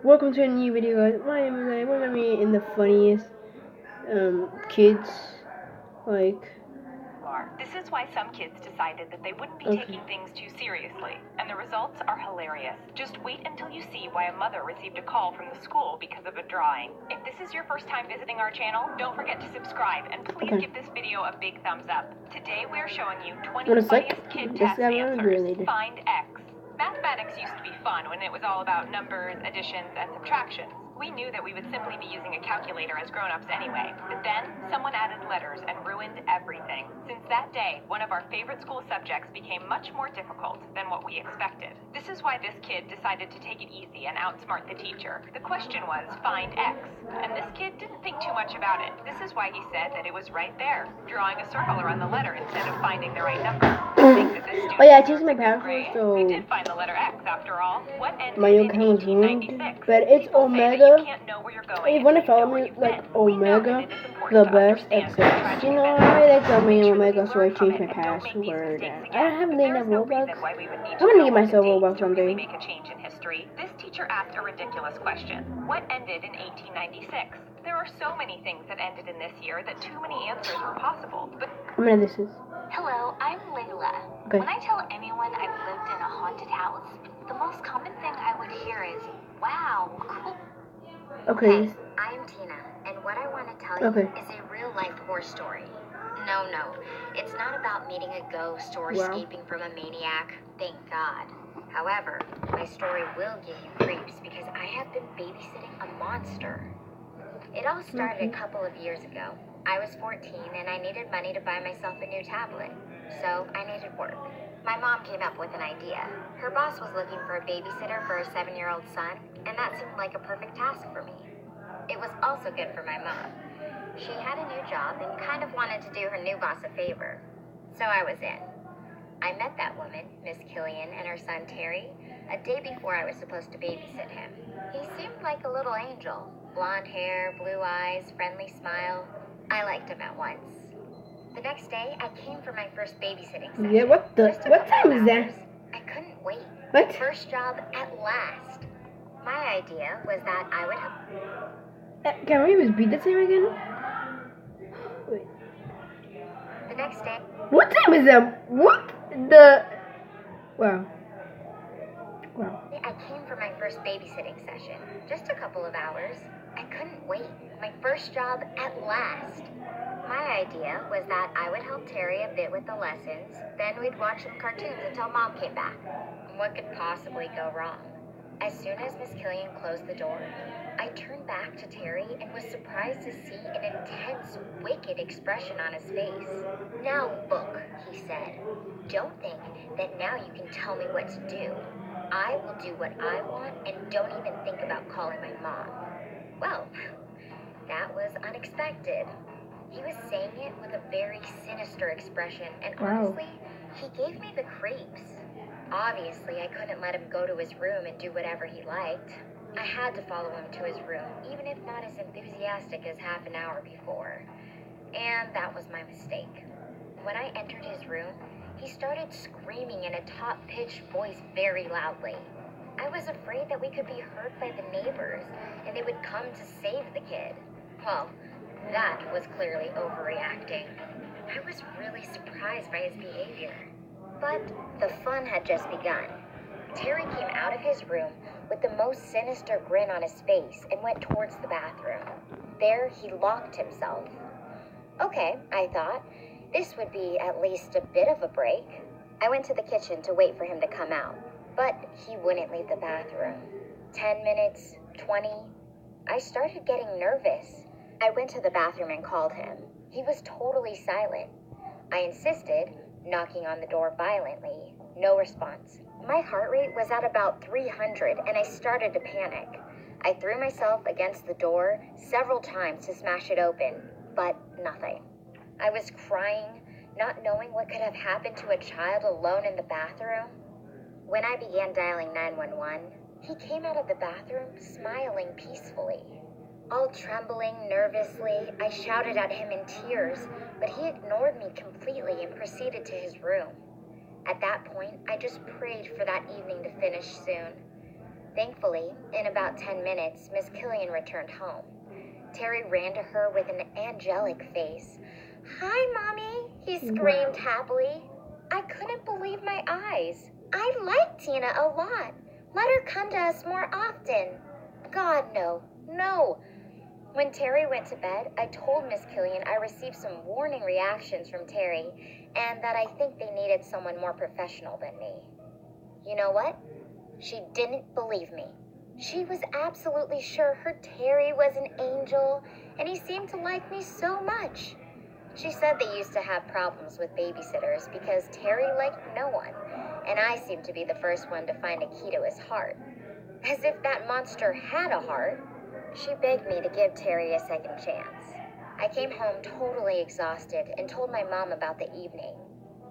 Welcome to a new video, guys. My name is Ryan. We're gonna be in the funniest kids This is why some kids decided that they wouldn't be taking things too seriously, and the results are hilarious. Just wait until you see why a mother received a call from the school because of a drawing. If this is your first time visiting our channel, don't forget to subscribe, and please give this video a big thumbs up. Today we're showing you 20 funniest kid test answers. Find X. Mathematics used to be fun when it was all about numbers, additions, and subtractions. We knew that we would simply be using a calculator as grown-ups anyway. But then, someone added letters and ruined everything. Since that day, one of our favorite school subjects became much more difficult than what we expected. This is why this kid decided to take it easy and outsmart the teacher. The question was, find X. And this kid didn't think too much about it. This is why he said that it was right there, drawing a circle around the letter instead of finding the right number. Oh yeah, I changed my password, so we did find the letter X after all. What ended my in account was ruined. 1896? But it's People say that Omega. you can't know where you're going If you want to until you follow know where me, you've like been. We know that Omega, it is important the to best understand access. You know, tragedy I like got me events. Omega, so I Learn from changed it my and don't make these password. mistakes I again. haven't There made is no Robux. reason why we would need I'm gonna know get all myself the dates Robux to really someday. make a change in history. This teacher asked a ridiculous question. What ended in 1896? There are so many things that ended in this year that too many answers were possible. But How many this is? Hello, I'm Layla. Okay. When I tell anyone I've lived in a haunted house, the most common thing I would hear is, wow, cool. Okay. Hey, I'm Tina, and what I want to tell you is a real-life horror story. No, it's not about meeting a ghost or escaping from a maniac, thank God. However, my story will give you creeps because I have been babysitting a monster. It all started a couple of years ago. I was 14 and I needed money to buy myself a new tablet, so I needed work. My mom came up with an idea. Her boss was looking for a babysitter for her 7-year-old son, and that seemed like a perfect task for me. It was also good for my mom. She had a new job and kind of wanted to do her new boss a favor, so I was in. I met that woman, Miss Killian, and her son Terry, a day before I was supposed to babysit him. He seemed like a little angel. Blonde hair, blue eyes, friendly smile. I liked him at once. The next day, I came for my first babysitting session. Yeah, what time is that? I couldn't wait. What? First job at last. My idea was that I would have... Can we repeat the time again? Wait. The next day... What time is that? What the... Wow. I came for my first babysitting session. Just a couple of hours. I couldn't wait. My first job at last. My idea was that I would help Terry a bit with the lessons, then we'd watch some cartoons until Mom came back. What could possibly go wrong? As soon as Miss Killian closed the door, I turned back to Terry and was surprised to see an intense, wicked expression on his face. Now look, he said. Don't think that now you can tell me what to do. I will do what I want and don't even think about calling my mom. Well, that was unexpected. He was saying it with a very sinister expression, and honestly, he gave me the creeps. Obviously, I couldn't let him go to his room and do whatever he liked. I had to follow him to his room, even if not as enthusiastic as half an hour before. And that was my mistake. When I entered his room, he started screaming in a top-pitched voice very loudly. I was afraid that we could be heard by the neighbors, and they would come to save the kid. Well, that was clearly overreacting. I was really surprised by his behavior. But the fun had just begun. Terry came out of his room with the most sinister grin on his face and went towards the bathroom. There, he locked himself. Okay, I thought, this would be at least a bit of a break. I went to the kitchen to wait for him to come out, but he wouldn't leave the bathroom. 10 minutes, 20. I started getting nervous. I went to the bathroom and called him. He was totally silent. I insisted, knocking on the door violently. No response. My heart rate was at about 300 and I started to panic. I threw myself against the door several times to smash it open, but nothing. I was crying, not knowing what could have happened to a child alone in the bathroom. When I began dialing 911, he came out of the bathroom smiling peacefully. All trembling nervously, I shouted at him in tears, but he ignored me completely and proceeded to his room. At that point, I just prayed for that evening to finish soon. Thankfully, in about 10 minutes, Miss Killian returned home. Terry ran to her with an angelic face. "Hi, Mommy," he screamed happily. I couldn't believe my eyes. I like Tina a lot. Let her come to us more often. God, no. When Terry went to bed, I told Miss Killian I received some warning reactions from Terry and that I think they needed someone more professional than me. You know what? She didn't believe me. She was absolutely sure her Terry was an angel, and he seemed to like me so much. She said they used to have problems with babysitters because Terry liked no one, and I seemed to be the first one to find a key to his heart. As if that monster had a heart. She begged me to give Terry a second chance. I came home totally exhausted and told my mom about the evening,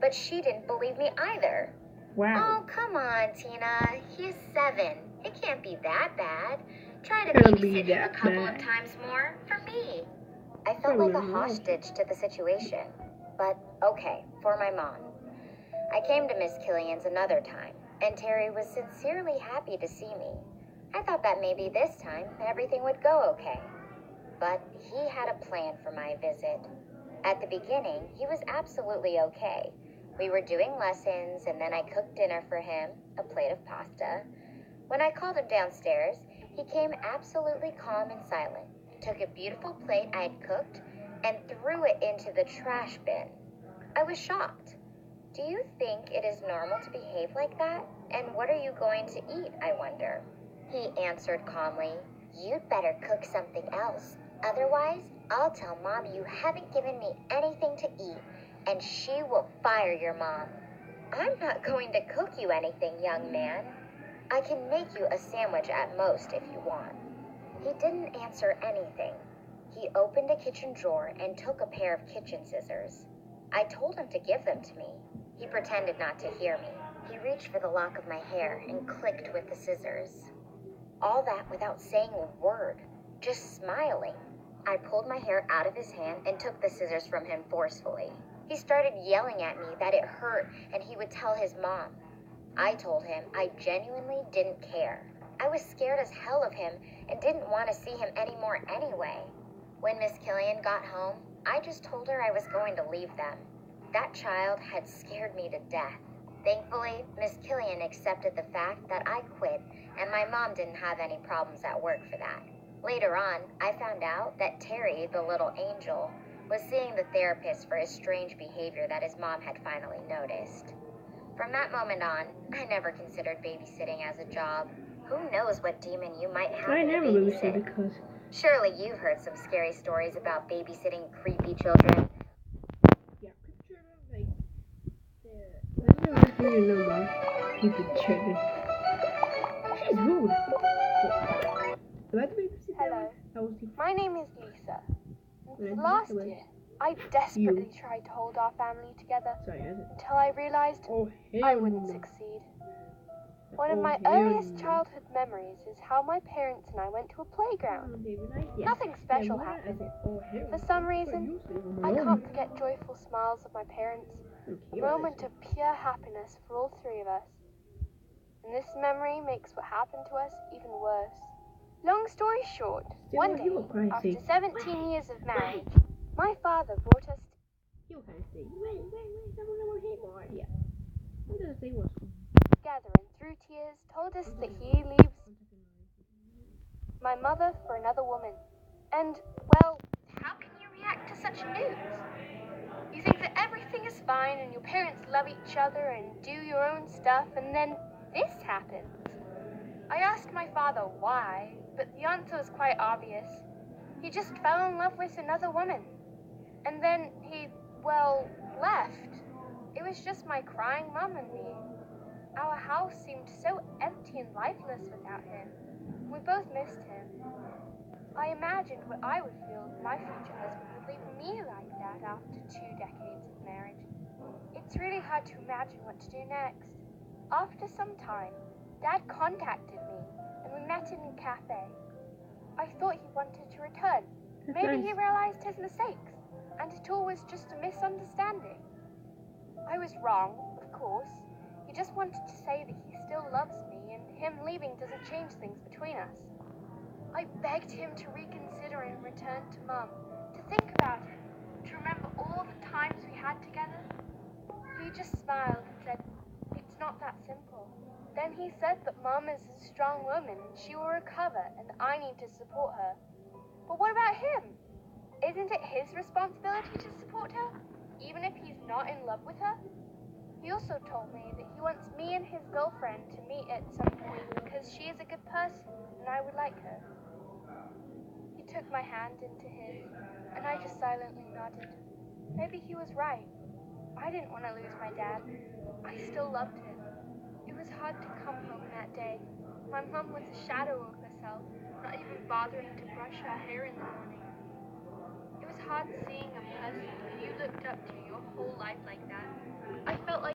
but she didn't believe me either. Wow. Oh, come on, Tina. He's 7. It can't be that bad. Try to Can't be babysit him a that couple bad. of times more for me. I felt like a hostage to the situation, but okay, for my mom. I came to Miss Killian's another time, and Terry was sincerely happy to see me. I thought that maybe this time everything would go okay. But he had a plan for my visit. At the beginning, he was absolutely okay. We were doing lessons, and then I cooked dinner for him, a plate of pasta. When I called him downstairs, he came absolutely calm and silent, took a beautiful plate I had cooked, and threw it into the trash bin. I was shocked. Do you think it is normal to behave like that? And what are you going to eat, I wonder? He answered calmly, "You'd better cook something else. Otherwise, I'll tell Mom you haven't given me anything to eat, and she will fire your mom." "I'm not going to cook you anything, young man. I can make you a sandwich at most if you want." He didn't answer anything. He opened a kitchen drawer and took a pair of kitchen scissors. I told him to give them to me. He pretended not to hear me. He reached for the lock of my hair and clicked with the scissors. All that without saying a word, just smiling. I pulled my hair out of his hand and took the scissors from him forcefully. He started yelling at me that it hurt and he would tell his mom. I told him I genuinely didn't care. I was scared as hell of him and didn't want to see him anymore anyway. When Miss Killian got home, I just told her I was going to leave them. That child had scared me to death. Thankfully, Miss Killian accepted the fact that I quit, and my mom didn't have any problems at work for that. Later on, I found out that Terry, the little angel, was seeing the therapist for his strange behavior that his mom had finally noticed. From that moment on, I never considered babysitting as a job. Who knows what demon you might have I in never a babysat babysit? because Surely you've heard some scary stories about babysitting creepy children. yeah, picture of like the let's do no more stupid children. She's rude. About the babysit Hello. I was My name is Lisa. When I And did last this, I year, I desperately tried to hold our family together sorry, I said, until I realized oh hell I wouldn't no. succeed. One of Oh, my hell earliest no. childhood memories is how my parents and I went to a playground. Nothing special happened. For some reason, I can't forget joyful smiles of my parents, a moment of pure happiness for all three of us. And this memory makes what happened to us even worse. Long story short, one day, after 17 years of marriage, my father brought us together and through tears told us that he leaves my mother for another woman. And, well, how can you react to such news? You think that everything is fine and your parents love each other and do your own stuff, and then this happens. I asked my father why, but the answer was quite obvious. He just fell in love with another woman. And then he, well, left. It was just my crying mum and me. Our house seemed so empty and lifeless without him. We both missed him. I imagined what I would feel if my future husband would leave me like that after 2 decades of marriage. It's really hard to imagine what to do next. After some time, Dad contacted me, and we met in a cafe. I thought he wanted to return. Maybe he realized his mistakes, and it all was just a misunderstanding. I was wrong, of course. He just wanted to say that he still loves me, and him leaving doesn't change things between us. I begged him to reconsider and return to Mum, to think about it, to remember all the times we had together. He just smiled and said, "It's not that simple." Then he said that Mum is a strong woman and she will recover and I need to support her. But what about him? Isn't it his responsibility to support her, even if he's not in love with her? He also told me that he wants me and his girlfriend to meet at some point because she is a good person and I would like her. He took my hand into his and I just silently nodded. Maybe he was right. I didn't want to lose my dad. I still loved him. It was hard to come home that day. My mum was a shadow of herself, not even bothering to brush her hair in the morning. It was hard seeing a person who you looked up to your whole life like that. I felt like